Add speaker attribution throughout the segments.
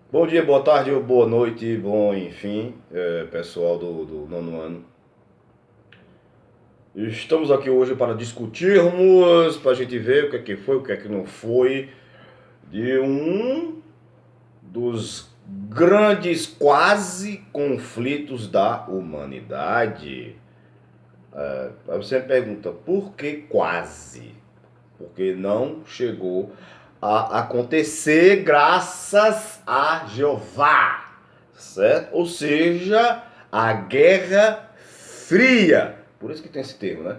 Speaker 1: Bom dia, boa tarde ou boa noite, bom, enfim, pessoal do nono ano. Estamos aqui hoje para discutirmos, para a gente ver o que é que foi, o que é que não foi, de um dos grandes quase conflitos da humanidade. Aí você me pergunta, por que quase? Porque não chegou a acontecer graças a Jeová, certo? Ou seja, a Guerra Fria. Por isso que tem esse termo, né?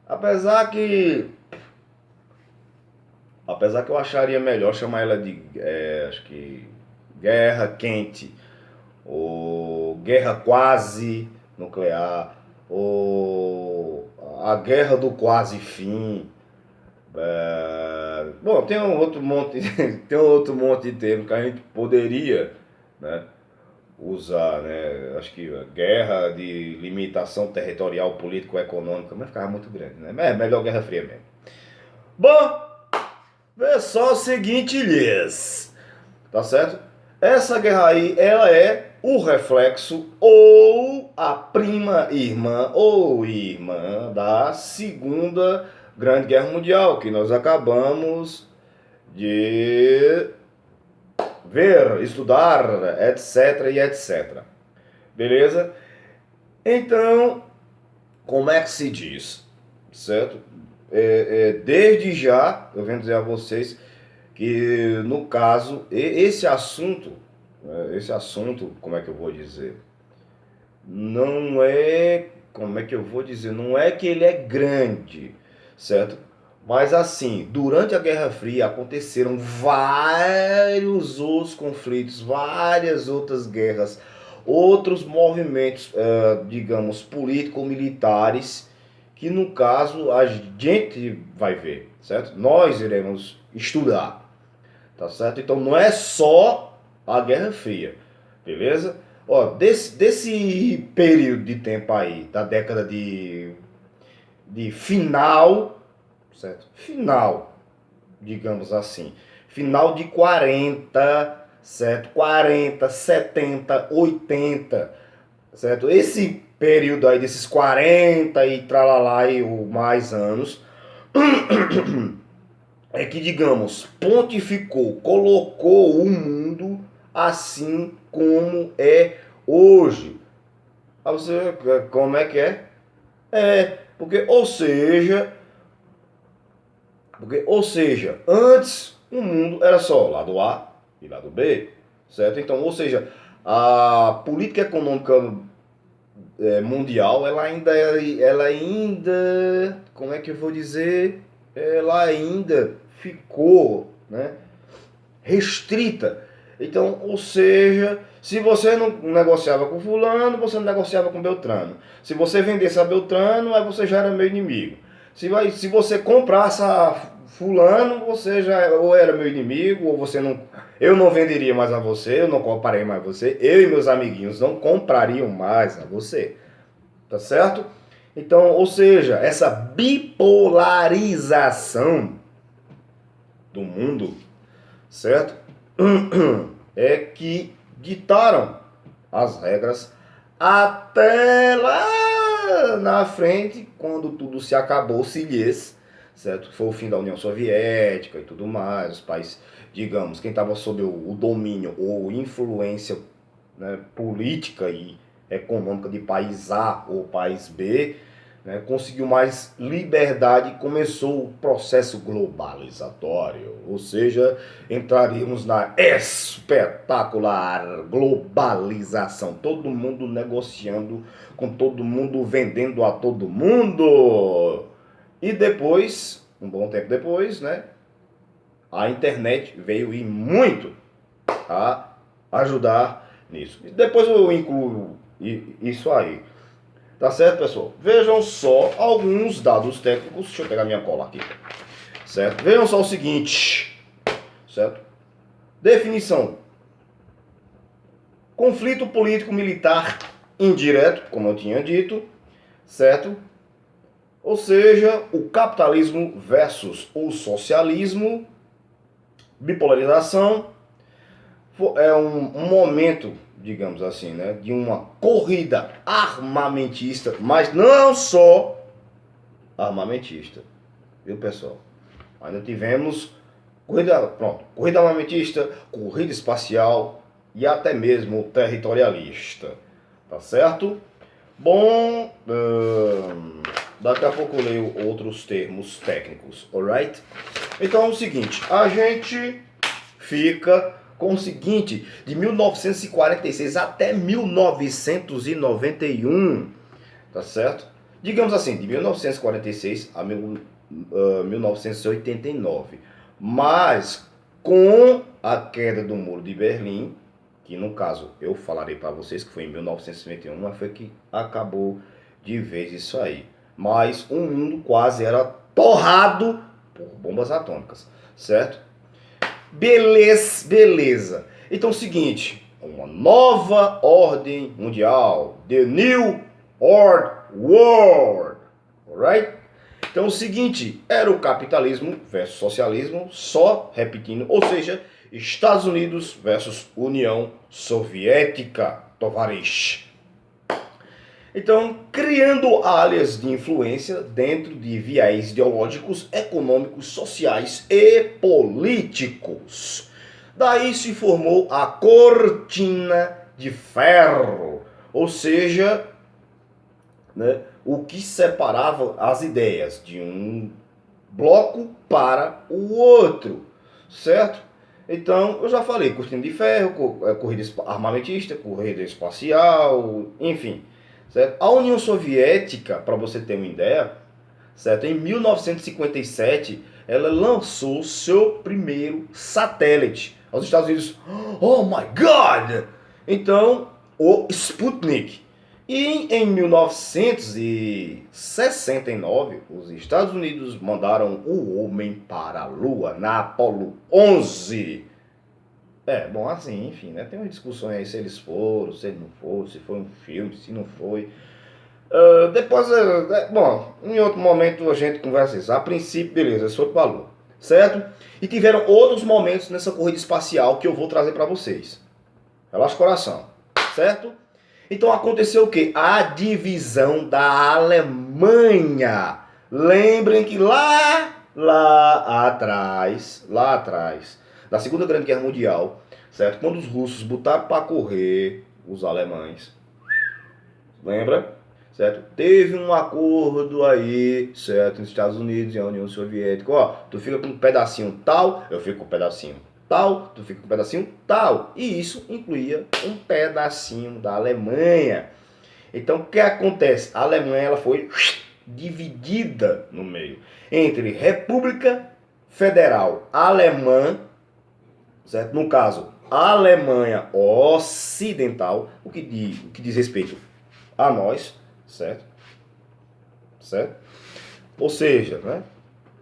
Speaker 1: Apesar que apesar que eu acharia melhor chamar ela de, acho que Guerra Quente, ou Guerra Quase Nuclear, ou a Guerra do Quase Fim. Bom, tem um outro monte, tem um outro monte de termos que a gente poderia, né, usar, né? Acho que a guerra de limitação territorial, político-econômica, mas ficava muito grande, né? É melhor Guerra Fria mesmo. Bom, vê só o seguinte, Liz, tá certo? Essa guerra aí, ela é o reflexo ou a prima irmã ou irmã da Segunda Grande Guerra Mundial, que nós acabamos de ver, estudar, etc e etc. Beleza? Então, como é que se diz? Certo? Desde já, eu venho dizer a vocês que, no caso, esse assunto, como é que eu vou dizer? Não é, como é que eu vou dizer? Não é que ele é grande, certo? Mas assim, durante a Guerra Fria aconteceram vários outros conflitos, várias outras guerras, outros movimentos, digamos, político-militares, que no caso a gente vai ver, certo? Nós iremos estudar, tá certo? Então não é só a Guerra Fria, beleza? Ó, desse período de tempo aí, da década de final, certo? Final, digamos assim. Final de 40, certo? 40, 70, 80, certo? Esse período aí desses 40 e tralalá e o mais anos, é que, digamos, pontificou, colocou o mundo assim como é hoje. Aí você, como é que é? Porque, ou seja, antes o mundo era só lado A e lado B, certo? Então, ou seja, a política econômica mundial, ela ainda, como é que eu vou dizer? Ela ainda ficou, né, restrita. Então, ou seja, se você não negociava com fulano, você não negociava com Beltrano. Se você vendesse a Beltrano, aí você já era meu inimigo. Se você comprasse a fulano, você já ou era meu inimigo, ou você não. Eu não venderia mais a você, eu não compraria mais a você, eu e meus amiguinhos não comprariam mais a você. Tá certo? Então, ou seja, essa bipolarização do mundo, certo? É que ditaram as regras até lá na frente, quando tudo se acabou, se lhes, certo? Foi o fim da União Soviética e tudo mais, os países, digamos, quem estava sob o domínio ou influência, né, política e econômica de país A ou país B, né, conseguiu mais liberdade e começou o processo globalizatório, ou seja, entraríamos na espetacular globalização, todo mundo negociando com todo mundo, vendendo a todo mundo. E depois, um bom tempo depois, né, a internet veio e muito a ajudar nisso. E depois eu incluo isso aí. Tá certo, pessoal? Vejam só alguns dados técnicos. Deixa eu pegar minha cola aqui. Certo? Vejam só o seguinte. Certo? Definição. Conflito político-militar indireto, como eu tinha dito. Certo? Ou seja, o capitalismo versus o socialismo, bipolarização, é um momento, digamos assim, né, de uma corrida armamentista, mas não só armamentista, viu, pessoal? Ainda tivemos corrida armamentista, corrida espacial e até mesmo territorialista, tá certo? Bom, daqui a pouco eu leio outros termos técnicos, alright? Então é o seguinte, a gente fica com o seguinte, de 1946 até 1991, tá certo? Digamos assim, de 1946 a 1989. Mas com a queda do Muro de Berlim, que no caso eu falarei para vocês que foi em 1951, mas foi que acabou de vez isso aí. Mas o mundo quase era torrado por bombas atômicas, certo? Beleza. Então é o seguinte, uma nova ordem mundial, the new world world, alright? Então é o seguinte, era o capitalismo versus socialismo, só repetindo, ou seja, Estados Unidos versus União Soviética, tovarish. Então, criando áreas de influência dentro de viés ideológicos, econômicos, sociais e políticos. Daí se formou a cortina de ferro, ou seja, né, o que separava as ideias de um bloco para o outro, certo? Então, eu já falei, cortina de ferro, corrida armamentista, corrida espacial, enfim. Certo? A União Soviética, para você ter uma ideia, certo? Em 1957, ela lançou seu primeiro satélite aos Estados Unidos. Oh my God! Então, o Sputnik. E em 1969, os Estados Unidos mandaram o homem para a Lua, na Apollo 11. Bom, assim, enfim, né? Tem umas discussões aí se eles foram, se ele não foram, se foi um filme, se não foi. Depois, bom, em outro momento a gente conversa isso. A princípio, beleza, eles foram para a Lua, certo? E tiveram outros momentos nessa corrida espacial que eu vou trazer para vocês. Relaxa o coração, certo? Então aconteceu o quê? A divisão da Alemanha. Lembrem que lá atrás, da Segunda Grande Guerra Mundial, certo? Quando os russos botaram para correr os alemães, lembra? Certo? Teve um acordo aí, certo? Nos Estados Unidos e a União Soviética. Ó, tu fica com um pedacinho tal, eu fico com um pedacinho tal, tu fica com um pedacinho tal. E isso incluía um pedacinho da Alemanha. Então, o que acontece? A Alemanha ela foi dividida no meio entre República Federal Alemã, certo? No caso, a Alemanha Ocidental, o que diz respeito a nós, certo? Certo? Ou seja, né?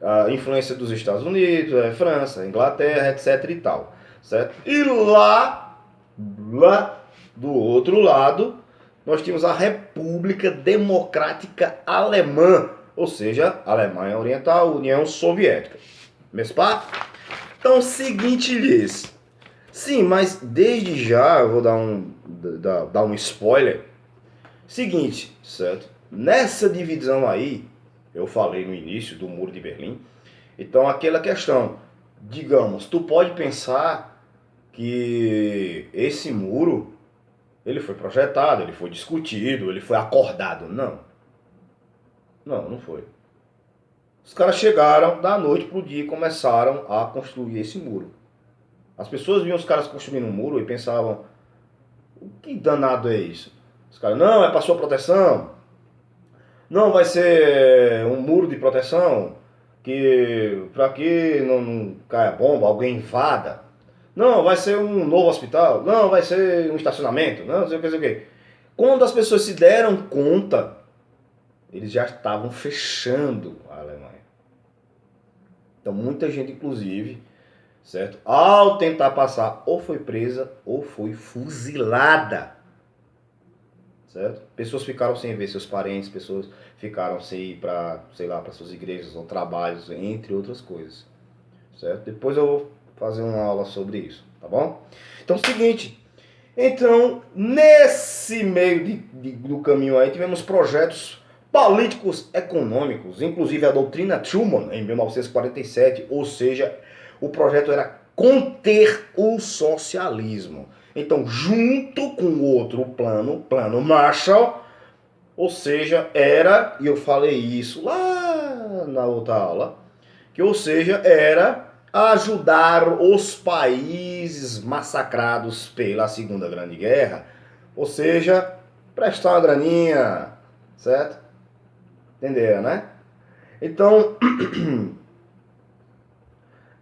Speaker 1: A influência dos Estados Unidos, França, Inglaterra, etc e tal, certo? E lá do outro lado, nós tínhamos a República Democrática Alemã, ou seja, Alemanha Oriental, União Soviética. Mesmo? Então, seguinte lhes. Sim, mas desde já eu vou dar um spoiler. Seguinte, certo? Nessa divisão aí, eu falei no início do Muro de Berlim. Então, aquela questão, digamos, tu pode pensar que esse muro, ele foi projetado, ele foi discutido, ele foi acordado. Não. Não foi. Os caras chegaram da noite pro dia e começaram a construir esse muro. As pessoas viam os caras construindo um muro e pensavam, o que danado é isso? Os caras, não, é para sua proteção. Não, vai ser um muro de proteção que para que não caia bomba, alguém invada. Não, vai ser um novo hospital. Não, vai ser um estacionamento. Não sei o que, sei o que. Quando as pessoas se deram conta, eles já estavam fechando a Alemanha. Então muita gente, inclusive, certo? Ao tentar passar, ou foi presa ou foi fuzilada. certo? Pessoas ficaram sem ver seus parentes, pessoas ficaram sem ir para, sei lá, para suas igrejas ou trabalhos, entre outras coisas, certo? Depois eu vou fazer uma aula sobre isso, tá bom? Então, é o seguinte, então, nesse meio do caminho aí, tivemos projetos políticos econômicos, inclusive a doutrina Truman, em 1947, ou seja, o projeto era conter o socialismo. Então, junto com o outro plano, plano Marshall, ou seja, era, e eu falei isso lá na outra aula, que ou seja, era ajudar os países massacrados pela Segunda Grande Guerra, ou seja, prestar uma graninha, certo? Entenderam, né? Então,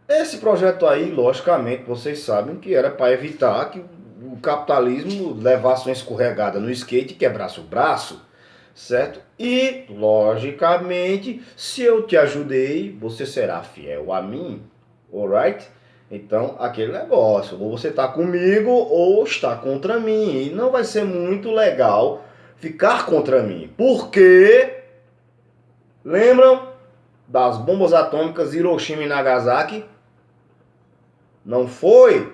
Speaker 1: esse projeto aí, logicamente, vocês sabem que era para evitar que o capitalismo levasse uma escorregada no skate e quebrasse o braço, certo? E, logicamente, se eu te ajudei, você será fiel a mim, alright? Então, aquele negócio, ou você está comigo ou está contra mim. E não vai ser muito legal ficar contra mim. Porque, lembram das bombas atômicas Hiroshima e Nagasaki? Não foi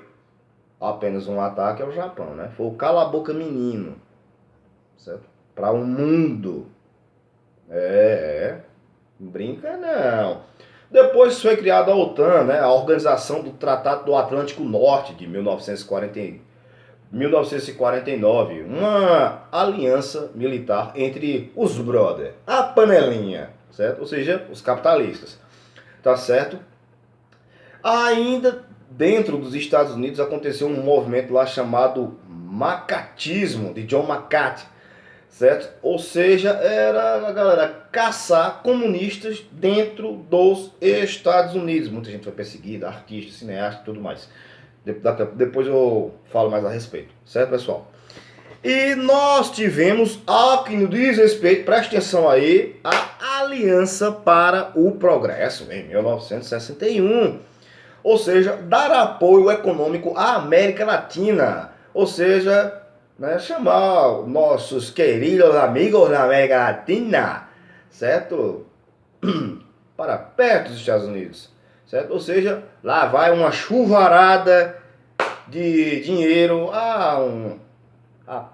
Speaker 1: apenas um ataque ao Japão, né? Foi o cala-boca menino, certo? Para o mundo. Brinca não. Depois foi criada a OTAN, né? A Organização do Tratado do Atlântico Norte, de 1949. Uma aliança militar entre os brother, a panelinha, certo? Ou seja, os capitalistas, tá certo? Ainda dentro dos Estados Unidos aconteceu um movimento lá chamado macatismo, de John McCarthy, certo? Ou seja, era a galera caçar comunistas dentro dos Estados Unidos. Muita gente foi perseguida, artistas, cineastas e tudo mais. Depois eu falo mais a respeito, certo, pessoal? E nós tivemos, ao que nos diz respeito, preste atenção aí, a Aliança para o Progresso, em 1961. Ou seja, dar apoio econômico à América Latina. Ou seja, né, chamar nossos queridos amigos da América Latina, certo? Para perto dos Estados Unidos, certo? Ou seja, lá vai uma chuvarada de dinheiro a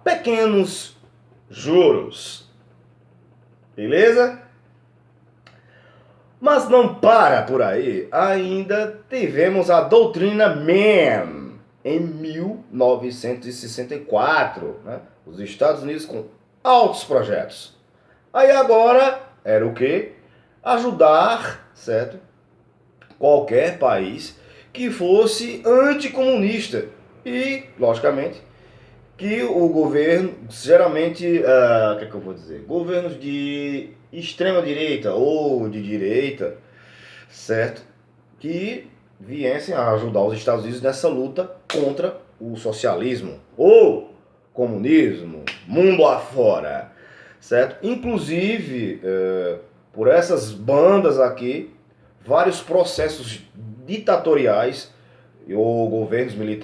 Speaker 1: pequenos juros. Beleza? Mas não para por aí, ainda tivemos a doutrina Mann em 1964, né? Os Estados Unidos com altos projetos. Aí agora era o quê? Ajudar, certo? Qualquer país que fosse anticomunista e, logicamente, que o governo, geralmente, o que é que eu vou dizer? Governos de extrema direita ou de direita, certo? Que viessem a ajudar os Estados Unidos nessa luta contra o socialismo ou comunismo, mundo afora, certo? Inclusive, por essas bandas aqui, vários processos ditatoriais ou governos militares